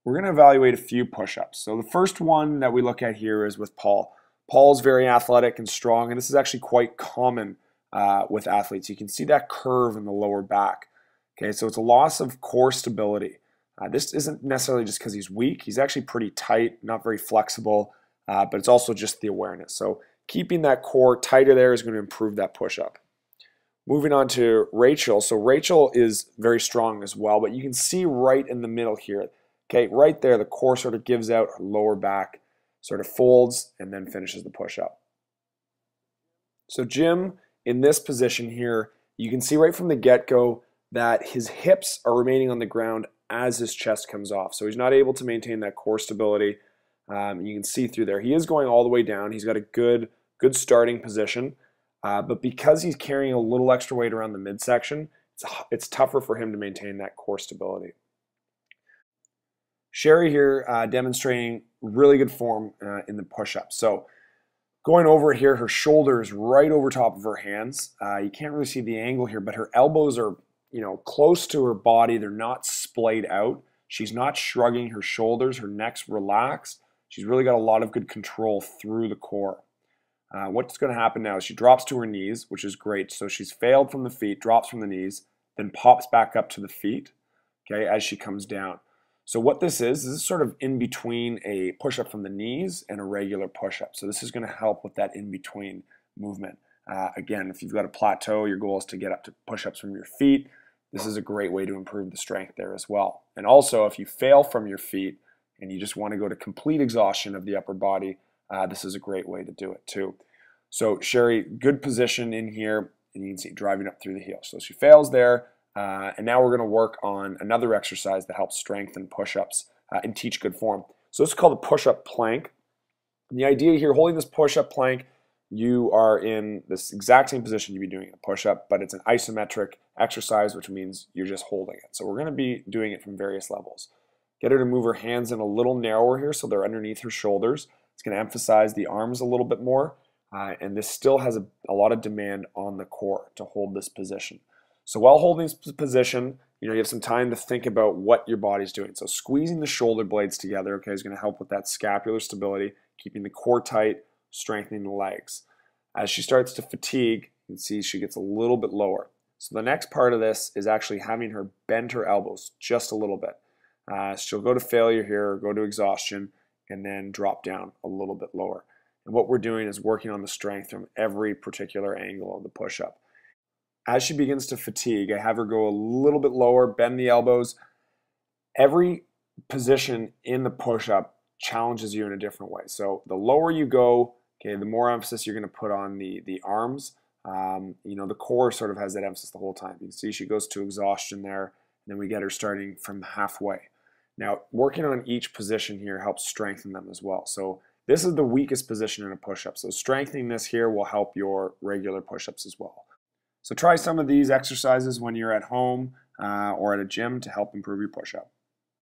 We're going to evaluate a few push-ups. So the first one that we look at here is with Paul. Paul's very athletic and strong, and this is actually quite common with athletes. You can see that curve in the lower back. Okay, so it's a loss of core stability. This isn't necessarily just because he's weak. He's actually pretty tight, not very flexible, but it's also just the awareness. So keeping that core tighter there is going to improve that push-up. Moving on to Rachel. So Rachel is very strong as well, but you can see right in the middle here, okay, right there, the core sort of gives out, her lower back sort of folds and then finishes the push-up. So Jim, in this position here, you can see right from the get-go that his hips are remaining on the ground as his chest comes off. So he's not able to maintain that core stability. You can see through there. He is going all the way down. He's got a good starting position. But because he's carrying a little extra weight around the midsection, it's tougher for him to maintain that core stability. Sherry here demonstrating really good form in the push-up. So going over it here, her shoulder is right over top of her hands. You can't really see the angle here, but her elbows are close to her body. They're not splayed out. She's not shrugging her shoulders. Her neck's relaxed. She's really got a lot of good control through the core. What's going to happen now is she drops to her knees, which is great. So she's failed from the feet, drops from the knees, then pops back up to the feet, okay, as she comes down. So what this is sort of in between a push-up from the knees and a regular push-up. So this is going to help with that in-between movement. Again, if you've got a plateau, your goal is to get up to push-ups from your feet. This is a great way to improve the strength there as well. And also, if you fail from your feet and you just want to go to complete exhaustion of the upper body, this is a great way to do it too. So Sherry, good position in here, and you can see driving up through the heel. So she fails there, and now we're going to work on another exercise that helps strengthen push-ups and teach good form. So this is called a push-up plank. And the idea here, holding this push-up plank, you are in this exact same position you'd be doing a push-up, but it's an isometric exercise, which means you're just holding it. So we're going to be doing it from various levels. Get her to move her hands in a little narrower here so they're underneath her shoulders. It's going to emphasize the arms a little bit more, and this still has a lot of demand on the core to hold this position. So while holding this position, you have some time to think about what your body's doing. So squeezing the shoulder blades together, okay, is going to help with that scapular stability, keeping the core tight, strengthening the legs. As she starts to fatigue, you can see she gets a little bit lower. So the next part of this is actually having her bend her elbows just a little bit. She'll go to failure here, or go to exhaustion, and then drop down a little bit lower. And what we're doing is working on the strength from every particular angle of the push-up. As she begins to fatigue, I have her go a little bit lower, bend the elbows. Every position in the push-up challenges you in a different way. So the lower you go, okay, the more emphasis you're going to put on the arms. The core sort of has that emphasis the whole time. You can see she goes to exhaustion there, and then we get her starting from halfway. Now, working on each position here helps strengthen them as well. So this is the weakest position in a push-up. So strengthening this here will help your regular push-ups as well. So try some of these exercises when you're at home or at a gym to help improve your push-up.